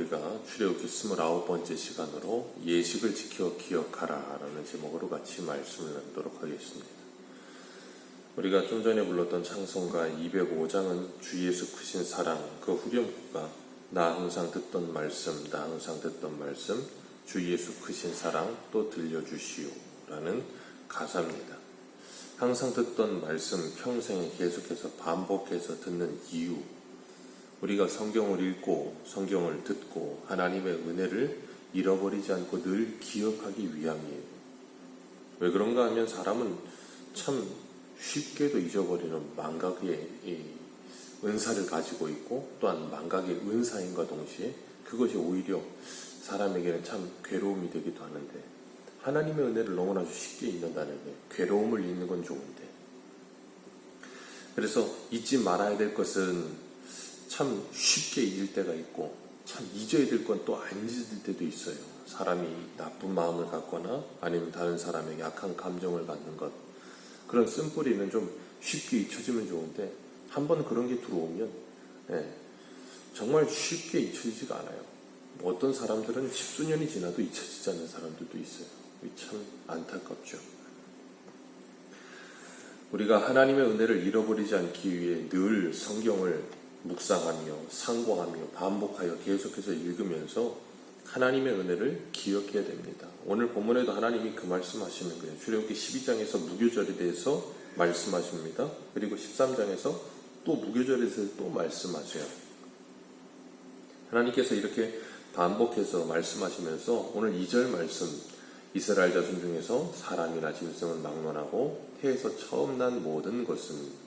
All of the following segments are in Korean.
우리가 출애굽기 29번째 시간으로 예식을 지켜 기억하라 라는 제목으로 같이 말씀을 나누도록 하겠습니다. 우리가 좀 전에 불렀던 찬송가 205장은 주 예수 크신 사랑, 그 후렴구가 나 항상 듣던 말씀, 나 항상 듣던 말씀, 주 예수 크신 사랑 또 들려주시오 라는 가사입니다. 항상 듣던 말씀, 평생에 계속해서 반복해서 듣는 이유, 우리가 성경을 읽고 성경을 듣고 하나님의 은혜를 잃어버리지 않고 늘 기억하기 위함이에요. 왜 그런가 하면 사람은 참 쉽게도 잊어버리는 망각의 은사를 가지고 있고 또한 망각의 은사인과 동시에 그것이 오히려 사람에게는 참 괴로움이 되기도 하는데, 하나님의 은혜를 너무나 쉽게 잊는다는 게 괴로움을 잊는 건 좋은데, 그래서 잊지 말아야 될 것은 참 쉽게 잊을 때가 있고 참 잊어야 될 건 또 안 잊을 때도 있어요. 사람이 나쁜 마음을 갖거나 아니면 다른 사람에게 악한 감정을 갖는 것, 그런 쓴뿌리는 좀 쉽게 잊혀지면 좋은데 한번 그런 게 들어오면 정말 쉽게 잊혀지지가 않아요. 어떤 사람들은 십수년이 지나도 잊혀지지 않는 사람들도 있어요. 참 안타깝죠. 우리가 하나님의 은혜를 잃어버리지 않기 위해 늘 성경을 묵상하며 상고하며 반복하여 계속해서 읽으면서 하나님의 은혜를 기억해야 됩니다. 오늘 본문에도 하나님이 그 말씀하시는 거예요. 출애굽기 12장에서 무교절에 대해서 말씀하십니다. 그리고 13장에서 또 무교절에 대해서 또 말씀하세요. 하나님께서 이렇게 반복해서 말씀하시면서 오늘 2절 말씀, 이스라엘 자손 중에서 사람이나 짐승은 막론하고 태에서 처음 난 모든 것은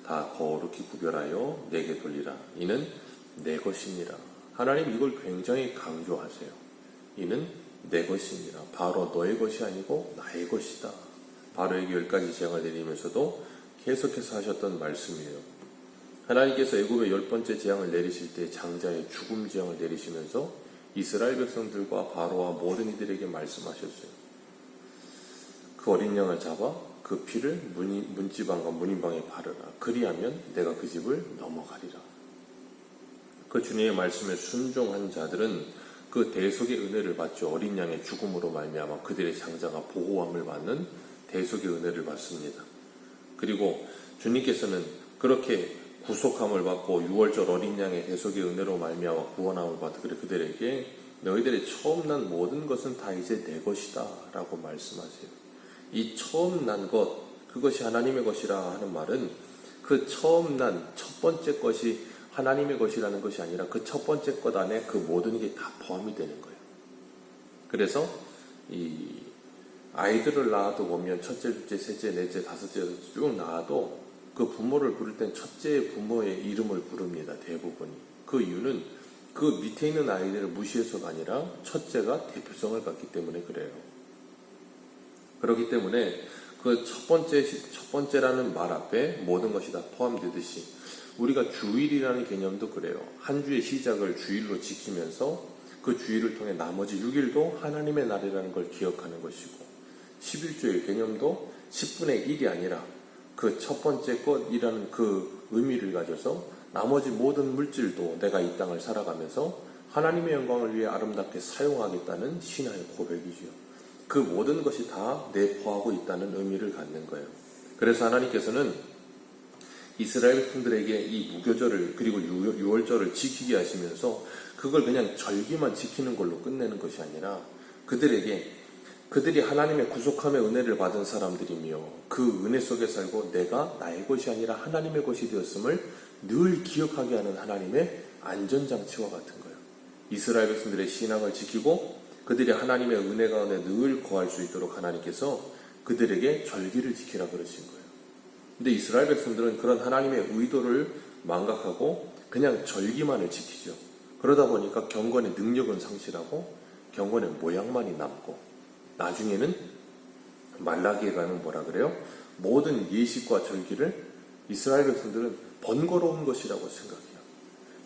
다 거룩히 구별하여 내게 돌리라. 이는 내 것이니라. 하나님 이걸 굉장히 강조하세요. 이는 내 것이니라. 바로 너의 것이 아니고 나의 것이다. 바로에게 10가지 재앙을 내리면서도 계속해서 하셨던 말씀이에요. 하나님께서 애굽의 10번째 재앙을 내리실 때 장자의 죽음 재앙을 내리시면서 이스라엘 백성들과 바로와 모든 이들에게 말씀하셨어요. 그 어린 양을 잡아 그 피를 문지방과 문인방에 바르라. 그리하면 내가 그 집을 넘어가리라. 그 주님의 말씀에 순종한 자들은 그 대속의 은혜를 받죠. 어린 양의 죽음으로 말미암아 그들의 장자가 보호함을 받는 대속의 은혜를 받습니다. 그리고 주님께서는 그렇게 구속함을 받고 6월절 어린 양의 대속의 은혜로 말미암아 구원함을 받고 그들에게 너희들의 처음 난 모든 것은 다 이제 내 것이다 라고 말씀하세요. 이 처음 난 것, 그것이 하나님의 것이라 하는 말은 그 처음 난 첫 번째 것이 하나님의 것이라는 것이 아니라 그 첫 번째 것 안에 그 모든 게 다 포함이 되는 거예요. 그래서 이 아이들을 낳아도 보면 첫째, 둘째, 셋째, 넷째, 다섯째 쭉 낳아도 그 부모를 부를 땐 첫째 부모의 이름을 부릅니다. 대부분이. 그 이유는 그 밑에 있는 아이들을 무시해서가 아니라 첫째가 대표성을 갖기 때문에 그래요. 그렇기 때문에 그 첫 번째라는 말 앞에 모든 것이 다 포함되듯이 우리가 주일이라는 개념도 그래요. 한 주의 시작을 주일로 지키면서 그 주일을 통해 나머지 6일도 하나님의 날이라는 걸 기억하는 것이고, 11조의 개념도 10분의 1이 아니라 그 첫 번째 것이라는 그 의미를 가져서 나머지 모든 물질도 내가 이 땅을 살아가면서 하나님의 영광을 위해 아름답게 사용하겠다는 신앙의 고백이지요. 그 모든 것이 다 내포하고 있다는 의미를 갖는 거예요. 그래서 하나님께서는 이스라엘 백성들에게 이 무교절을 그리고 6월절을 지키게 하시면서 그걸 그냥 절기만 지키는 걸로 끝내는 것이 아니라 그들이 하나님의 구속함의 은혜를 받은 사람들이며 그 은혜 속에 살고 내가 나의 것이 아니라 하나님의 것이 되었음을 늘 기억하게 하는 하나님의 안전장치와 같은 거예요. 이스라엘 백성들의 신앙을 지키고 그들이 하나님의 은혜 가운데 늘 거할 수 있도록 하나님께서 그들에게 절기를 지키라 그러신 거예요. 근데 이스라엘 백성들은 그런 하나님의 의도를 망각하고 그냥 절기만을 지키죠. 그러다 보니까 경건의 능력은 상실하고 경건의 모양만이 남고, 나중에는 말라기에 가면 뭐라 그래요? 모든 예식과 절기를 이스라엘 백성들은 번거로운 것이라고 생각해요.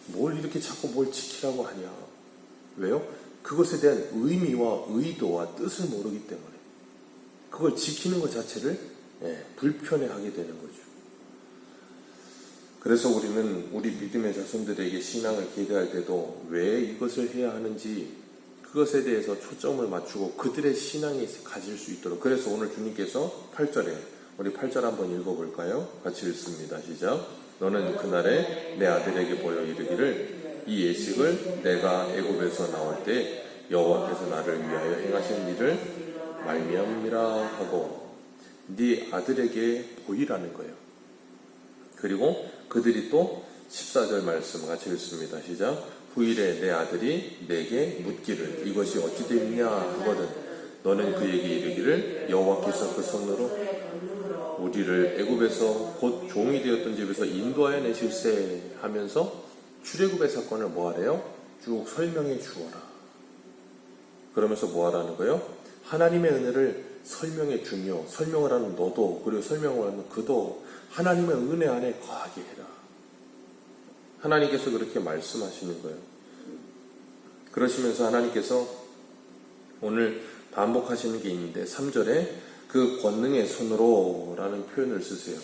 뭘 이렇게 자꾸 뭘 지키라고 하냐. 왜요? 그것에 대한 의미와 의도와 뜻을 모르기 때문에 그걸 지키는 것 자체를 불편해하게 되는 거죠. 그래서 우리는 우리 믿음의 자손들에게 신앙을 계대할 때도 왜 이것을 해야 하는지 그것에 대해서 초점을 맞추고 그들의 신앙이 가질 수 있도록, 그래서 오늘 주님께서 8절에 우리 8절 한번 읽어볼까요? 같이 읽습니다. 시작. 너는 그날에 내 아들에게 보여 이르기를 이 예식을 내가 애굽에서 나올 때 여호와께서 나를 위하여 행하신 일을 말미암이라 하고, 네 아들에게 보이라는 거예요. 그리고 그들이 또 14절 말씀 같이 읽습니다. 시작. 후일에 내 아들이 내게 묻기를 이것이 어찌 되느냐 하거든 너는 그에게 이르기를 여호와께서 그 손으로 우리를 애굽에서 곧 종이 되었던 집에서 인도하여 내실세 하면서 출애굽의 사건을 뭐하래요? 쭉 설명해 주어라. 그러면서 뭐하라는 거예요? 하나님의 은혜를 설명해 주며, 설명을 하는 너도, 그리고 설명을 하는 그도 하나님의 은혜 안에 거하게 해라. 하나님께서 그렇게 말씀하시는 거예요. 그러시면서 하나님께서 오늘 반복하시는 게 있는데 3절에 그 권능의 손으로 라는 표현을 쓰세요.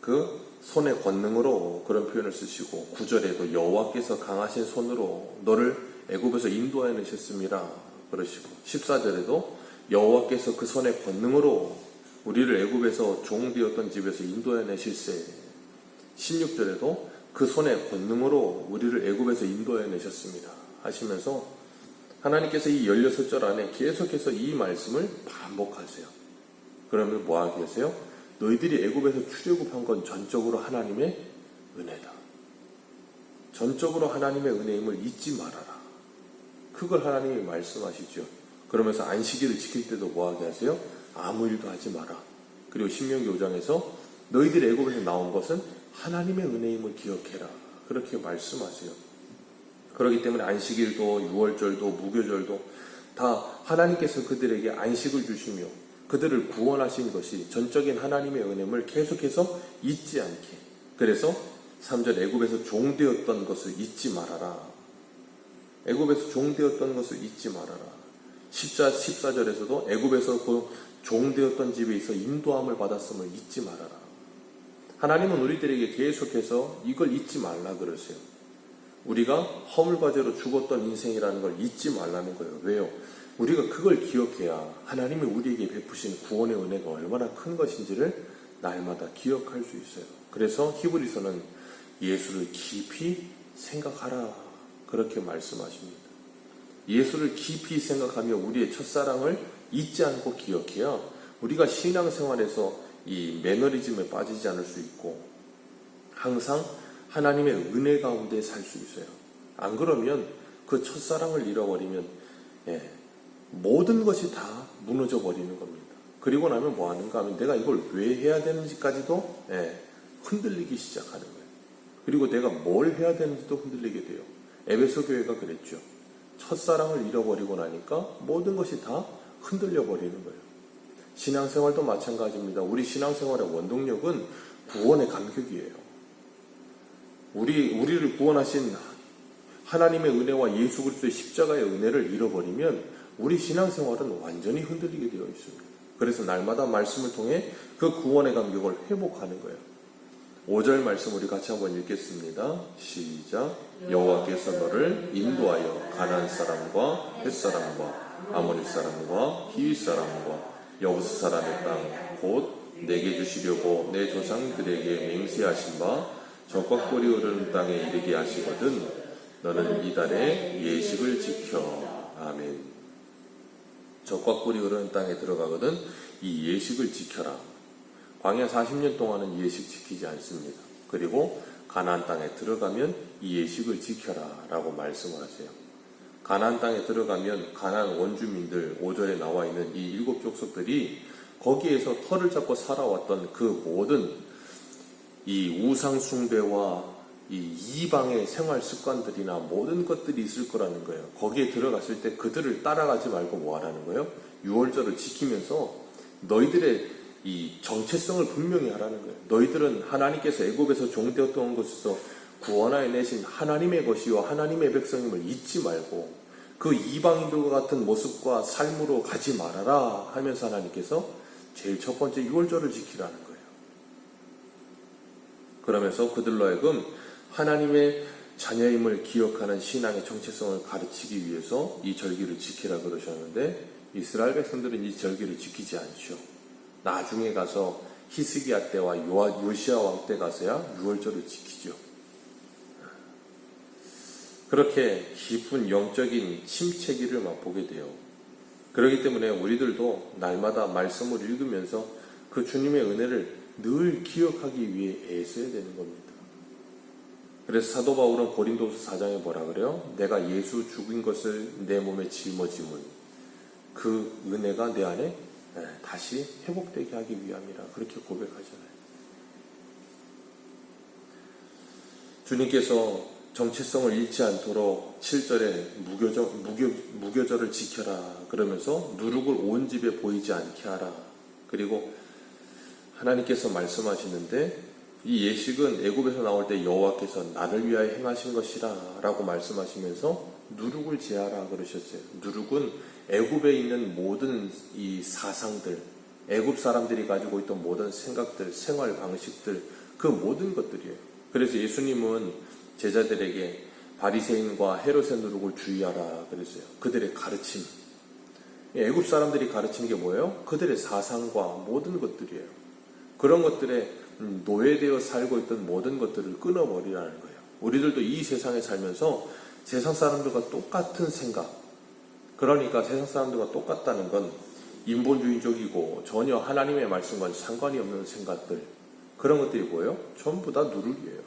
그 손의 권능으로 그런 표현을 쓰시고 9절에도 여호와께서 강하신 손으로 너를 애굽에서 인도하여 내셨습니다 그러시고 14절에도 여호와께서 그 손의 권능으로 우리를 애굽에서 종되었던 집에서 인도하여 내실세, 16절에도 그 손의 권능으로 우리를 애굽에서 인도하여 내셨습니다 하시면서 하나님께서 이 16절 안에 계속해서 이 말씀을 반복하세요. 그러면 뭐 하게 하세요? 너희들이 애굽에서 출애굽한 건 전적으로 하나님의 은혜다. 전적으로 하나님의 은혜임을 잊지 말아라. 그걸 하나님이 말씀하시죠. 그러면서 안식일을 지킬 때도 뭐 하게 하세요? 아무 일도 하지 마라. 그리고 신명기 5장에서 너희들이 애굽에서 나온 것은 하나님의 은혜임을 기억해라. 그렇게 말씀하세요. 그렇기 때문에 안식일도 유월절도 무교절도 다 하나님께서 그들에게 안식을 주시며 그들을 구원하신 것이 전적인 하나님의 은혜임을 계속해서 잊지 않게. 그래서 3절 애굽에서 종되었던 것을 잊지 말아라. 애굽에서 종되었던 것을 잊지 말아라. 14절에서도 애굽에서 그 종되었던 집에 있어 인도함을 받았음을 잊지 말아라. 하나님은 우리들에게 계속해서 이걸 잊지 말라 그러세요. 우리가 허물과제로 죽었던 인생이라는 걸 잊지 말라는 거예요. 왜요? 우리가 그걸 기억해야 하나님이 우리에게 베푸신 구원의 은혜가 얼마나 큰 것인지를 날마다 기억할 수 있어요. 그래서 히브리서는 예수를 깊이 생각하라 그렇게 말씀하십니다. 예수를 깊이 생각하며 우리의 첫사랑을 잊지 않고 기억해야 우리가 신앙생활에서 이 매너리즘에 빠지지 않을 수 있고 항상 하나님의 은혜 가운데 살 수 있어요. 안 그러면 그 첫사랑을 잃어버리면 모든 것이 다 무너져 버리는 겁니다. 그리고 나면 뭐 하는가 하면 내가 이걸 왜 해야 되는지까지도 흔들리기 시작하는 거예요. 그리고 내가 뭘 해야 되는지도 흔들리게 돼요. 에베소 교회가 그랬죠. 첫사랑을 잃어버리고 나니까 모든 것이 다 흔들려 버리는 거예요. 신앙생활도 마찬가지입니다. 우리 신앙생활의 원동력은 구원의 감격이에요. 우리를 구원하신 하나님의 은혜와 예수 그리스도의 십자가의 은혜를 잃어버리면 우리 신앙생활은 완전히 흔들리게 되어 있습니다. 그래서 날마다 말씀을 통해 그 구원의 감격을 회복하는 거예요. 5절 말씀 우리 같이 한번 읽겠습니다. 시작. 여호와께서 너를 인도하여 가나안 사람과 헷 사람과 아모리 사람과 히윗 사람과 여부스 사람의 땅 곧 내게 주시려고 내 조상들에게 맹세하신 바 적과 꿀이 흐르는 땅에 이르게 하시거든 너는 이달에 예식을 지켜. 아멘. 적과 꿀이 흐르는 땅에 들어가거든 이 예식을 지켜라. 광야 40년 동안은 예식 지키지 않습니다. 그리고 가나안 땅에 들어가면 이 예식을 지켜라 라고 말씀을 하세요. 가나안 땅에 들어가면 가나안 원주민들 5절에 나와 있는 이 7 족속들이 거기에서 터를 잡고 살아왔던 그 모든 이 우상 숭배와 이 이방의 생활 습관들이나 모든 것들이 있을 거라는 거예요. 거기에 들어갔을 때 그들을 따라가지 말고 뭐 하라는 거예요? 유월절을 지키면서 너희들의 이 정체성을 분명히 하라는 거예요. 너희들은 하나님께서 애굽에서 종되었던 것에서 구원하여 내신 하나님의 것이요 하나님의 백성임을 잊지 말고 그 이방인들과 같은 모습과 삶으로 가지 말아라 하면서 하나님께서 제일 첫 번째 유월절을 지키라는 거예요. 그러면서 그들로 하여금 하나님의 자녀임을 기억하는 신앙의 정체성을 가르치기 위해서 이 절기를 지키라 그러셨는데 이스라엘 백성들은 이 절기를 지키지 않죠. 나중에 가서 히스기야 때와 요시야 왕 때 가서야 유월절을 지키죠. 그렇게 깊은 영적인 침체기를 맛보게 돼요. 그렇기 때문에 우리들도 날마다 말씀을 읽으면서 그 주님의 은혜를 늘 기억하기 위해 애써야 되는 겁니다. 그래서 사도 바울은 고린도서 4장에 뭐라 그래요? 내가 예수 죽인 것을 내 몸에 짊어짐은 그 은혜가 내 안에 다시 회복되게 하기 위함이라 그렇게 고백하잖아요. 주님께서 정체성을 잃지 않도록 7절에 무교절을 지켜라 그러면서 누룩을 온 집에 보이지 않게 하라. 그리고 하나님께서 말씀하시는데 이 예식은 애굽에서 나올 때 여호와께서 나를 위하여 행하신 것이라 라고 말씀하시면서 누룩을 제하라 그러셨어요. 누룩은 애굽에 있는 모든 이 사상들, 애굽 사람들이 가지고 있던 모든 생각들, 생활 방식들, 그 모든 것들이에요. 그래서 예수님은 제자들에게 바리새인과 헤롯의 누룩을 주의하라 그랬어요. 그들의 가르침. 애굽 사람들이 가르치는 게 뭐예요? 그들의 사상과 모든 것들이에요. 그런 것들에 노예되어 살고 있던 모든 것들을 끊어버리라는 거예요. 우리들도 이 세상에 살면서 세상 사람들과 똑같은 생각, 그러니까 세상 사람들과 똑같다는 건 인본주의적이고 전혀 하나님의 말씀과는 상관이 없는 생각들, 그런 것들이 뭐예요? 전부 다 누룩이에요.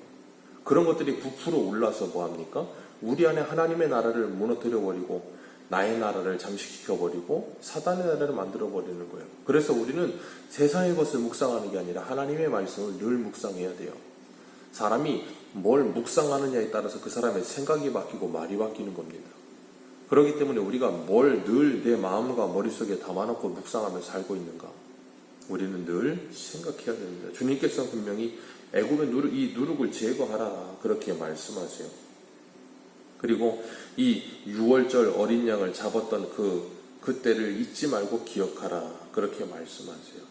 그런 것들이 부풀어 올라서 뭐합니까? 우리 안에 하나님의 나라를 무너뜨려버리고 나의 나라를 잠식시켜버리고 사단의 나라를 만들어버리는 거예요. 그래서 우리는 세상의 것을 묵상하는 게 아니라 하나님의 말씀을 늘 묵상해야 돼요. 사람이 뭘 묵상하느냐에 따라서 그 사람의 생각이 바뀌고 말이 바뀌는 겁니다. 그렇기 때문에 우리가 뭘 늘 내 마음과 머릿속에 담아놓고 묵상하며 살고 있는가? 우리는 늘 생각해야 됩니다. 주님께서 분명히 애굽의 이 누룩을 제거하라 그렇게 말씀하세요. 그리고 이 6월절 어린 양을 잡았던 그때를 잊지 말고 기억하라 그렇게 말씀하세요.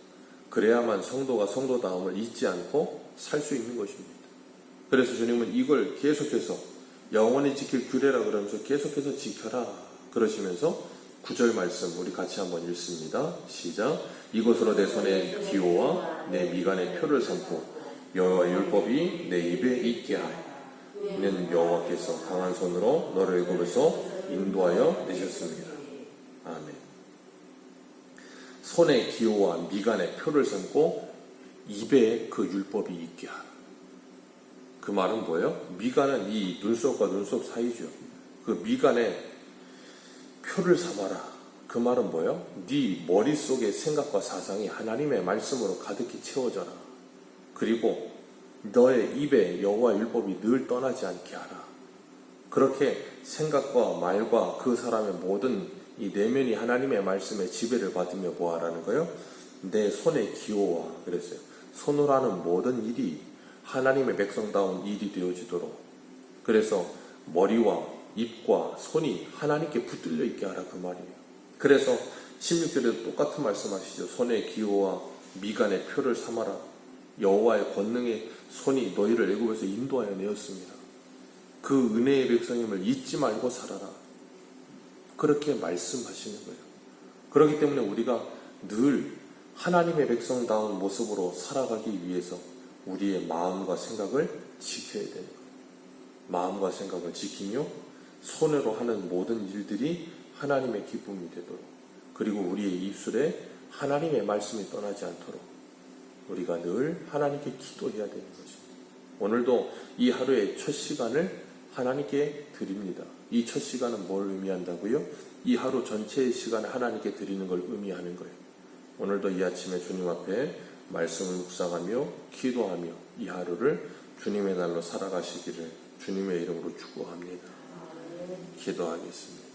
그래야만 성도가 성도다움을 잊지 않고 살 수 있는 것입니다. 그래서 주님은 이걸 계속해서 영원히 지킬 규례라 그러면서 계속해서 지켜라 그러시면서 9절 말씀 우리 같이 한번 읽습니다. 시작. 이것으로 내 손에 기호와 내 미간에 표를 삼고 여호와의 율법이 내 입에 있게 하여 이는 여호와께서 강한 손으로 너를 애굽에서 인도하여 내셨습니다. 아멘. 손에 기호와 미간에 표를 삼고 입에 그 율법이 있게 하라. 그 말은 뭐예요? 미간은 이 눈썹과 눈썹 사이죠. 그 미간에 표를 삼아라. 그 말은 뭐예요? 네 머릿속의 생각과 사상이 하나님의 말씀으로 가득히 채워져라. 그리고 너의 입에 여호와 율법이 늘 떠나지 않게 하라. 그렇게 생각과 말과 그 사람의 모든 이 내면이 하나님의 말씀에 지배를 받으며 뭐하라는 거예요? 내 손에 기호와 그랬어요. 손으로 하는 모든 일이 하나님의 백성다운 일이 되어지도록 그래서 머리와 입과 손이 하나님께 붙들려 있게 하라 그 말이에요. 그래서 16절에도 똑같은 말씀하시죠. 손에 기호와 미간에 표를 삼아라. 여호와의 권능의 손이 너희를 애굽에서 인도하여 내었습니다. 그 은혜의 백성임을 잊지 말고 살아라. 그렇게 말씀하시는 거예요. 그렇기 때문에 우리가 늘 하나님의 백성다운 모습으로 살아가기 위해서 우리의 마음과 생각을 지켜야 되는 거예요. 마음과 생각을 지키며 손으로 하는 모든 일들이 하나님의 기쁨이 되도록 그리고 우리의 입술에 하나님의 말씀이 떠나지 않도록 우리가 늘 하나님께 기도해야 되는 것입니다. 오늘도 이 하루의 첫 시간을 하나님께 드립니다. 이 첫 시간은 뭘 의미한다고요? 이 하루 전체의 시간을 하나님께 드리는 걸 의미하는 거예요. 오늘도 이 아침에 주님 앞에 말씀을 묵상하며 기도하며 이 하루를 주님의 날로 살아가시기를 주님의 이름으로 축복합니다. 기도하겠습니다.